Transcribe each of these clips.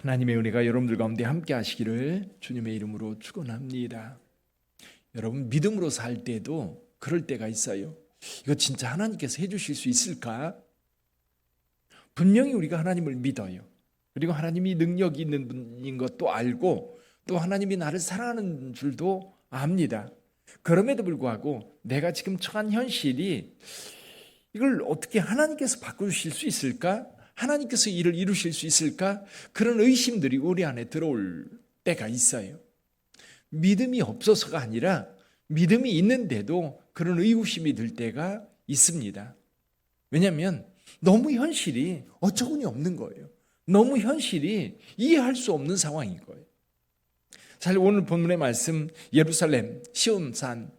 하나님의 은혜가 여러분들 가운데 함께 하시기를 주님의 이름으로 축원합니다. 여러분, 믿음으로 살 때도 그럴 때가 있어요. 이거 진짜 하나님께서 해주실 수 있을까? 분명히 우리가 하나님을 믿어요. 그리고 하나님이 능력이 있는 분인 것도 알고 또 하나님이 나를 사랑하는 줄도 압니다. 그럼에도 불구하고 내가 지금 처한 현실이 이걸 어떻게 하나님께서 바꾸실 수 있을까? 하나님께서 일을 이루실 수 있을까? 그런 의심들이 우리 안에 들어올 때가 있어요. 믿음이 없어서가 아니라 믿음이 있는데도 그런 의구심이 들 때가 있습니다. 왜냐하면 너무 현실이 어처구니 없는 거예요. 너무 현실이 이해할 수 없는 상황인 거예요. 사실 오늘 본문의 말씀, 예루살렘, 시온산,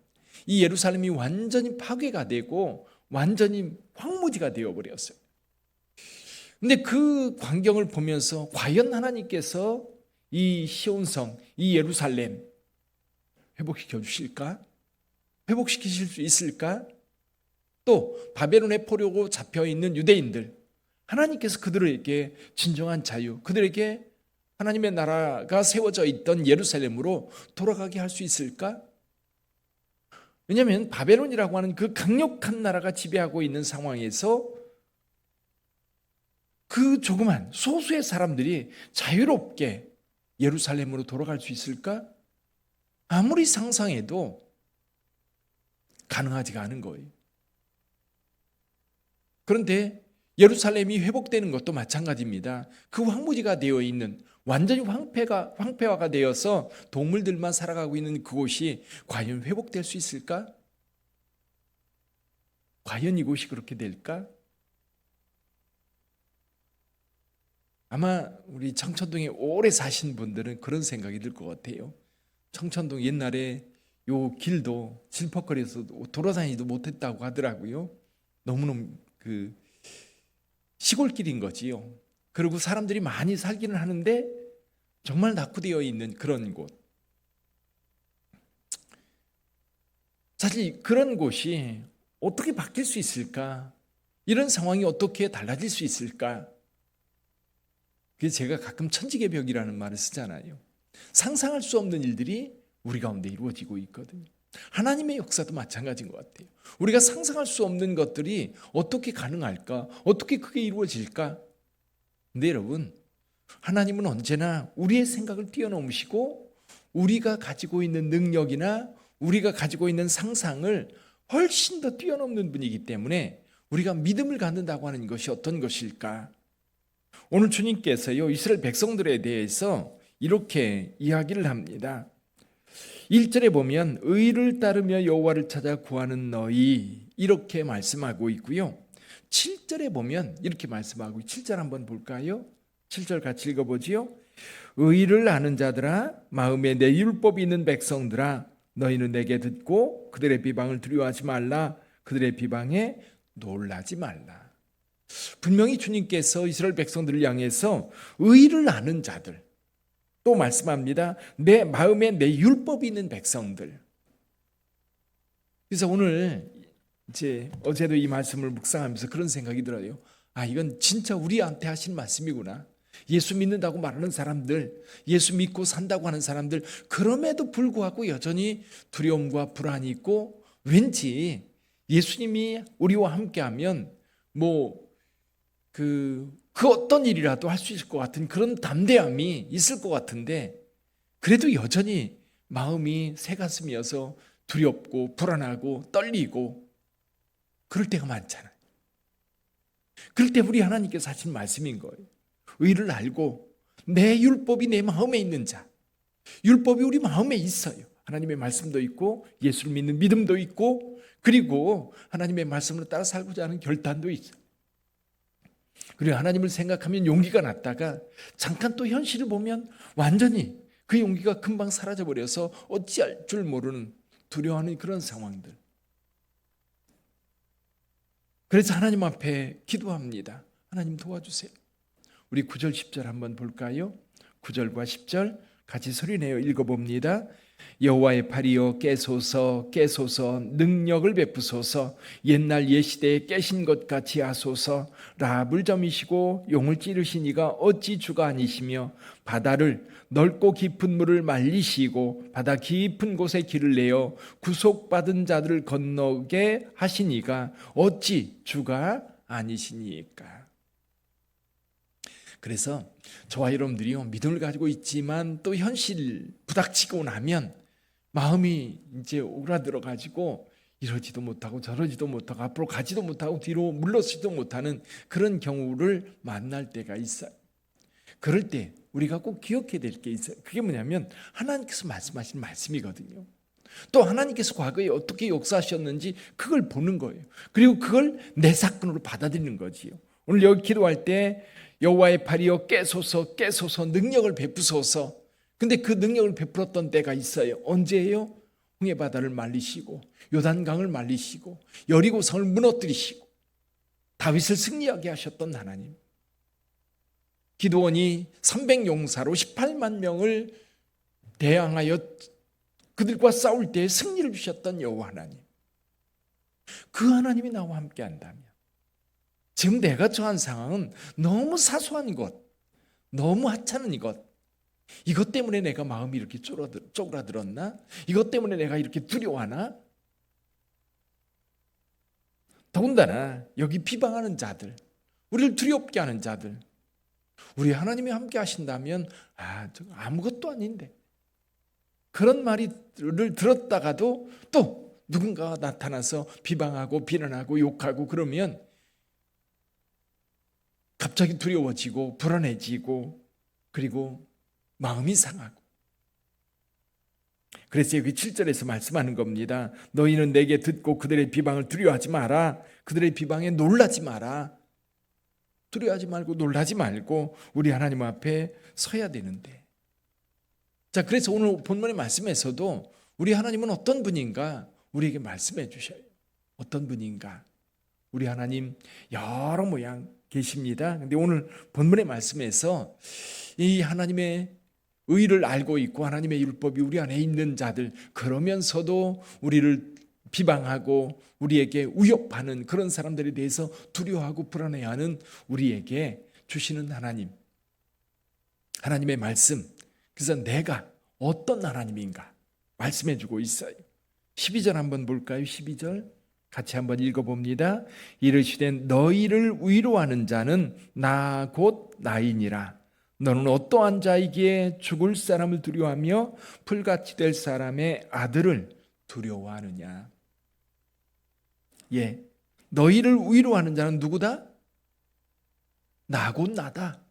이 예루살렘이 완전히 파괴가 되고 완전히 황무지가 되어버렸어요. 근데 그 광경을 보면서 과연 하나님께서 이 시온성, 이 예루살렘 회복시켜 주실까? 회복시키실 수 있을까? 또 바벨론에 포로로 잡혀있는 유대인들, 하나님께서 그들에게 진정한 자유, 그들에게 하나님의 나라가 세워져 있던 예루살렘으로 돌아가게 할 수 있을까? 왜냐하면 바벨론이라고 하는 그 강력한 나라가 지배하고 있는 상황에서 그 조그만 소수의 사람들이 자유롭게 예루살렘으로 돌아갈 수 있을까? 아무리 상상해도 가능하지가 않은 거예요. 그런데 예루살렘이 회복되는 것도 마찬가지입니다. 그 황무지가 되어 있는, 완전히 황폐화가 되어서 동물들만 살아가고 있는 그곳이 과연 회복될 수 있을까? 과연 이곳이 그렇게 될까? 아마 우리 청천동에 오래 사신 분들은 그런 생각이 들 것 같아요. 청천동 옛날에 요 길도 질퍽거려서 돌아다니지도 못했다고 하더라고요. 너무너무 그 시골길인 거지요. 그리고 사람들이 많이 살기는 하는데 정말 낙후되어 있는 그런 곳. 사실 그런 곳이 어떻게 바뀔 수 있을까? 이런 상황이 어떻게 달라질 수 있을까? 그래서 제가 가끔 천지개벽이라는 말을 쓰잖아요. 상상할 수 없는 일들이 우리 가운데 이루어지고 있거든요. 하나님의 역사도 마찬가지인 것 같아요. 우리가 상상할 수 없는 것들이 어떻게 가능할까? 어떻게 그게 이루어질까? 근데 여러분, 하나님은 언제나 우리의 생각을 뛰어넘으시고 우리가 가지고 있는 능력이나 우리가 가지고 있는 상상을 훨씬 더 뛰어넘는 분이기 때문에 우리가 믿음을 갖는다고 하는 것이 어떤 것일까? 오늘 주님께서요, 이스라엘 백성들에 대해서 이렇게 이야기를 합니다. 1절에 보면 의를 따르며 여호와를 찾아 구하는 너희, 이렇게 말씀하고 있고요. 7절에 보면 이렇게 말씀하고, 7절 한번 볼까요? 7절 같이 읽어보지요. 의를 아는 자들아, 마음에 내 율법이 있는 백성들아, 너희는 내게 듣고 그들의 비방을 두려워하지 말라. 그들의 비방에 놀라지 말라. 분명히 주님께서 이스라엘 백성들을 향해서 의를 아는 자들, 또 말씀합니다. 내 마음에 내 율법이 있는 백성들. 그래서 오늘 이제 어제도 이 말씀을 묵상하면서 그런 생각이 들어요. 아, 이건 진짜 우리한테 하신 말씀이구나. 예수 믿는다고 말하는 사람들, 예수 믿고 산다고 하는 사람들, 그럼에도 불구하고 여전히 두려움과 불안이 있고, 왠지 예수님이 우리와 함께하면 그 어떤 일이라도 할 수 있을 것 같은 그런 담대함이 있을 것 같은데, 그래도 여전히 마음이 새가슴이어서 두렵고 불안하고 떨리고 그럴 때가 많잖아요. 그럴 때 우리 하나님께서 하신 말씀인 거예요. 의를 알고 내 율법이 내 마음에 있는 자, 율법이 우리 마음에 있어요. 하나님의 말씀도 있고 예수를 믿는 믿음도 있고, 그리고 하나님의 말씀을 따라 살고자 하는 결단도 있어요. 그리고 하나님을 생각하면 용기가 났다가 잠깐 또 현실을 보면 완전히 그 용기가 금방 사라져버려서 어찌할 줄 모르는 두려워하는 그런 상황들. 그래서 하나님 앞에 기도합니다. 하나님 도와주세요. 우리 9절 10절 한번 볼까요? 9절과 10절 같이 소리내어 읽어봅니다. 여호와의 팔이여 깨소서 깨소서 능력을 베푸소서 옛날 옛시대에 깨신 것 같이 하소서. 라합을 점이시고 용을 찌르신 이가 어찌 주가 아니시며 바다를 넓고 깊은 물을 말리시고 바다 깊은 곳에 길을 내어 구속받은 자들을 건너게 하신 이가 어찌 주가 아니시니까. 그래서 저와 여러분들이요, 믿음을 가지고 있지만 또 현실 부닥치고 나면 마음이 이제 오그라들어 가지고 이러지도 못하고 저러지도 못하고 앞으로 가지도 못하고 뒤로 물러서지도 못하는 그런 경우를 만날 때가 있어요. 그럴 때 우리가 꼭 기억해야 될 게 있어요. 그게 뭐냐면 하나님께서 말씀하신 말씀이거든요. 또 하나님께서 과거에 어떻게 역사하셨는지 그걸 보는 거예요. 그리고 그걸 내 사건으로 받아들이는 거지요. 오늘 여기 기도할 때 여호와의 팔이여 깨소서 깨소서 능력을 베푸소서. 근데 그 능력을 베풀었던 때가 있어요. 언제예요? 홍해 바다를 말리시고 요단강을 말리시고 여리고성을 무너뜨리시고 다윗을 승리하게 하셨던 하나님. 기드온이 300용사로 18만 명을 대항하여 그들과 싸울 때 승리를 주셨던 여호와 하나님. 그 하나님이 나와 함께 한다면 지금 내가 처한 상황은 너무 사소한 것, 너무 하찮은 것, 이것 때문에 내가 마음이 이렇게 쪼그라들었나? 이것 때문에 내가 이렇게 두려워하나? 더군다나 여기 비방하는 자들, 우리를 두렵게 하는 자들, 우리 하나님이 함께 하신다면 아무것도 아닌데, 그런 말을 들었다가도 또 누군가가 나타나서 비방하고 비난하고 욕하고 그러면 갑자기 두려워지고 불안해지고 그리고 마음이 상하고. 그래서 여기 7절에서 말씀하는 겁니다. 너희는 내게 듣고 그들의 비방을 두려워하지 마라. 그들의 비방에 놀라지 마라. 두려워하지 말고 놀라지 말고 우리 하나님 앞에 서야 되는데. 자, 그래서 오늘 본문의 말씀에서도 우리 하나님은 어떤 분인가 우리에게 말씀해 주셔요. 어떤 분인가. 우리 하나님 여러 모양 계십니다. 근데 오늘 본문의 말씀에서 이 하나님의 의를 알고 있고 하나님의 율법이 우리 안에 있는 자들, 그러면서도 우리를 비방하고 우리에게 위협하는 그런 사람들에 대해서 두려워하고 불안해하는 우리에게 주시는 하나님, 하나님의 말씀. 그래서 내가 어떤 하나님인가 말씀해 주고 있어요. 12절 한번 볼까요? 12절 같이 한번 읽어봅니다. 이르시되 너희를 위로하는 자는 나 곧 나이니라. 너는 어떠한 자이기에 죽을 사람을 두려워하며 풀같이 될 사람의 아들을 두려워하느냐. 예, 너희를 위로하는 자는 누구다? 나 곧 나다.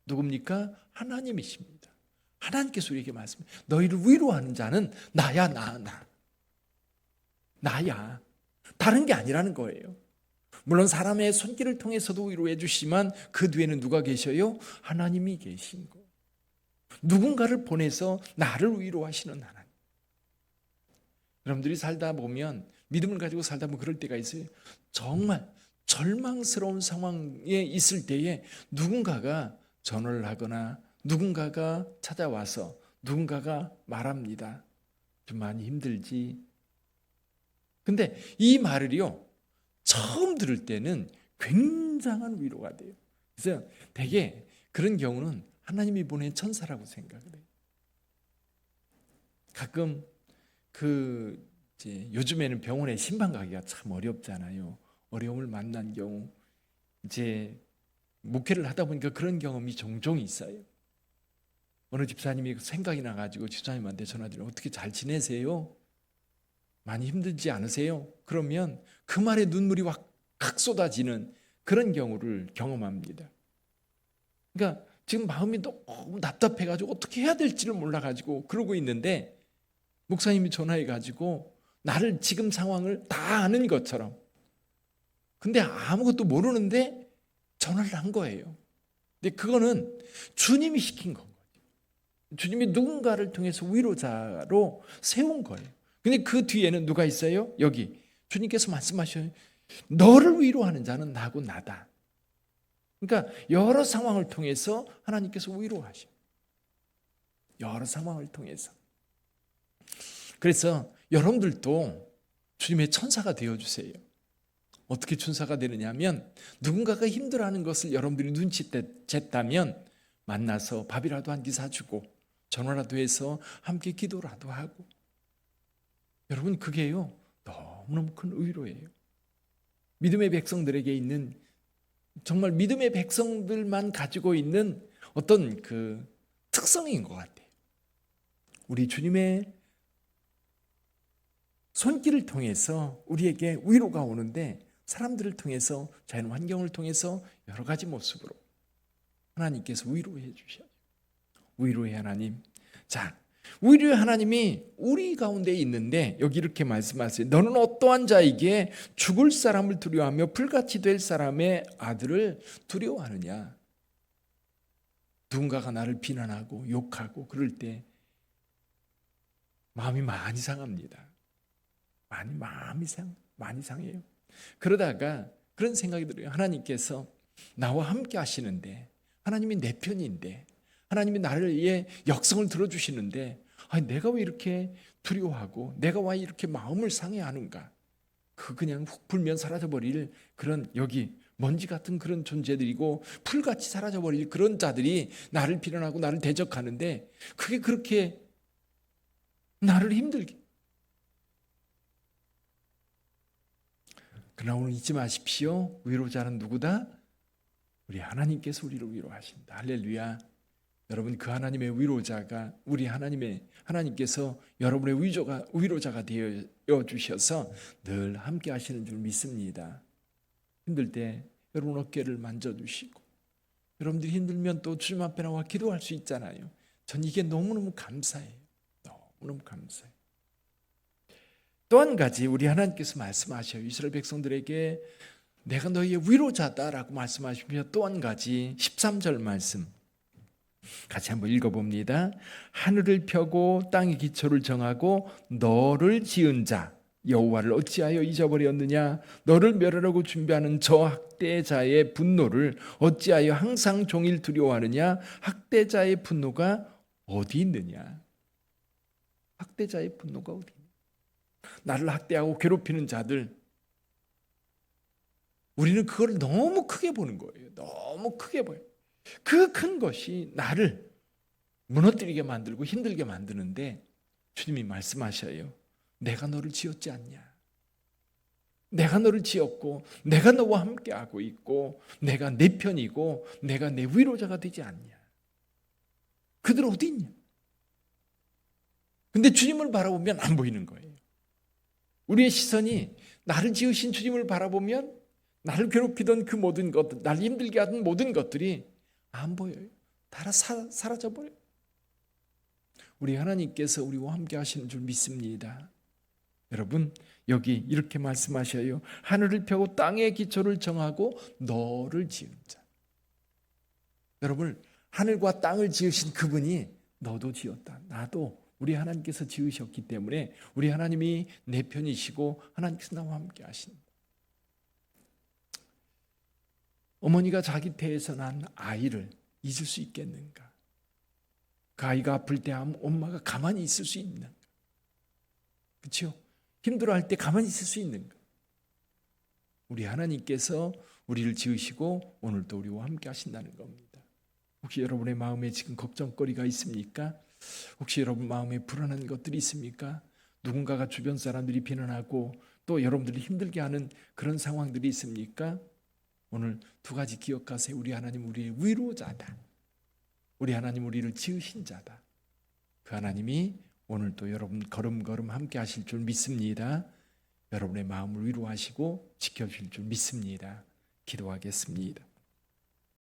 누굽니까? 하나님이십니다. 하나님께서 우리에게 말씀해. 너희를 위로하는 자는 나야. 나야. 다른 게 아니라는 거예요. 물론 사람의 손길을 통해서도 위로해 주시지만 그 뒤에는 누가 계셔요? 하나님이 계신 거. 누군가를 보내서 나를 위로하시는 하나님. 여러분들이 살다 보면, 믿음을 가지고 살다 보면 그럴 때가 있어요. 정말 절망스러운 상황에 있을 때에 누군가가 전화를 하거나 누군가가 찾아와서 누군가가 말합니다. 좀 많이 힘들지. 근데 이 말을요, 처음 들을 때는 굉장한 위로가 돼요. 그래서 되게 그런 경우는 하나님이 보낸 천사라고 생각을 해요. 가끔 이제 요즘에는 병원에 신방 가기가 참 어렵잖아요. 어려움을 만난 경우, 이제 목회를 하다 보니까 그런 경험이 종종 있어요. 어느 집사님이 생각이 나가지고 집사님한테 전화드려 어떻게 잘 지내세요? 많이 힘들지 않으세요? 그러면 그 말에 눈물이 확 쏟아지는 그런 경우를 경험합니다. 그러니까 지금 마음이 너무 답답해가지고 어떻게 해야 될지를 몰라가지고 그러고 있는데 목사님이 전화해가지고 나를 지금 상황을 다 아는 것처럼, 근데 아무것도 모르는데 전화를 한 거예요. 근데 그거는 주님이 시킨 건 거예요. 주님이 누군가를 통해서 위로자로 세운 거예요. 근데 그 뒤에는 누가 있어요? 여기 주님께서 말씀하셔요. 너를 위로하는 자는 나고 나다. 그러니까 여러 상황을 통해서 하나님께서 위로하셔. 여러 상황을 통해서. 그래서 여러분들도 주님의 천사가 되어주세요. 어떻게 천사가 되느냐 하면 누군가가 힘들어하는 것을 여러분들이 눈치챘다면 만나서 밥이라도 한 끼 사주고 전화라도 해서 함께 기도라도 하고. 여러분, 그게요 너무너무 큰 의로예요. 믿음의 백성들에게 있는, 정말 믿음의 백성들만 가지고 있는 어떤 그 특성인 것 같아요. 우리 주님의 손길을 통해서 우리에게 위로가 오는데, 사람들을 통해서, 자연 환경을 통해서 여러 가지 모습으로 하나님께서 위로해 주셔요. 위로의 하나님. 자, 위로의 하나님이 우리 가운데 있는데 여기 이렇게 말씀하세요. 너는 어떠한 자에게 죽을 사람을 두려워하며 불같이 될 사람의 아들을 두려워하느냐. 누군가가 나를 비난하고 욕하고 그럴 때 마음이 많이 상합니다. 많이 상해요. 그러다가 그런 생각이 들어요. 하나님께서 나와 함께 하시는데, 하나님이 내 편인데, 하나님이 나의 역성을 들어주시는데, 아니, 내가 왜 이렇게 두려워하고 내가 왜 이렇게 마음을 상해하는가. 그냥 훅 불면 사라져버릴 그런, 여기 먼지 같은 그런 존재들이고 풀같이 사라져버릴 그런 자들이 나를 비난하고 나를 대적하는데, 그게 그렇게 나를 힘들게. 그러나 오늘 잊지 마십시오. 위로자는 누구다? 우리 하나님께서 우리를 위로하신다. 할렐루야. 여러분, 그 하나님의 위로자가, 우리 하나님께서 여러분의 위로자가 되어 주셔서 늘 함께 하시는 줄 믿습니다. 힘들 때 여러분 어깨를 만져주시고, 여러분들이 힘들면 또 주님 앞에 나와 기도할 수 있잖아요. 전 이게 너무너무 감사해요. 너무너무 감사해요. 또 한 가지 우리 하나님께서 말씀하셔요. 이스라엘 백성들에게 내가 너희의 위로자다라고 말씀하시며, 또 한 가지 13절 말씀 같이 한번 읽어봅니다. 하늘을 펴고 땅의 기초를 정하고 너를 지은 자 여호와를 어찌하여 잊어버렸느냐. 너를 멸하려고 준비하는 저 학대자의 분노를 어찌하여 항상 종일 두려워하느냐. 학대자의 분노가 어디 있느냐. 학대자의 분노가 어디 있느냐. 나를 학대하고 괴롭히는 자들, 우리는 그걸 너무 크게 보는 거예요. 너무 크게 보여요. 그 큰 것이 나를 무너뜨리게 만들고 힘들게 만드는데, 주님이 말씀하셔요. 내가 너를 지었지 않냐. 내가 너를 지었고 내가 너와 함께하고 있고 내가 내 편이고 내가 내 위로자가 되지 않냐. 그들 어디 있냐. 근데 주님을 바라보면 안 보이는 거예요. 우리의 시선이 나를 지으신 주님을 바라보면 나를 괴롭히던 그 모든 것들, 나를 힘들게 하던 모든 것들이 안 보여요. 다 사라져버려요. 우리 하나님께서 우리와 함께 하시는 줄 믿습니다. 여러분, 여기 이렇게 말씀하셔요. 하늘을 펴고 땅의 기초를 정하고 너를 지은 자. 여러분, 하늘과 땅을 지으신 그분이 너도 지었다. 나도 우리 하나님께서 지으셨기 때문에 우리 하나님이 내 편이시고 하나님께서 나와 함께 하신다. 어머니가 자기 태에서 난 아이를 잊을 수 있겠는가? 그 아이가 아플 때 엄마가 가만히 있을 수 있는가? 그렇죠? 힘들어할 때 가만히 있을 수 있는가? 우리 하나님께서 우리를 지으시고 오늘도 우리와 함께 하신다는 겁니다. 혹시 여러분의 마음에 지금 걱정거리가 있습니까? 혹시 여러분 마음에 불안한 것들이 있습니까? 누군가가 주변 사람들이 비난하고 또 여러분들이 힘들게 하는 그런 상황들이 있습니까? 오늘 두 가지 기억하세요. 우리 하나님 우리의 위로자다. 우리 하나님 우리를 지으신 자다. 그 하나님이 오늘도 여러분 걸음걸음 함께 하실 줄 믿습니다. 여러분의 마음을 위로하시고 지켜주실 줄 믿습니다. 기도하겠습니다.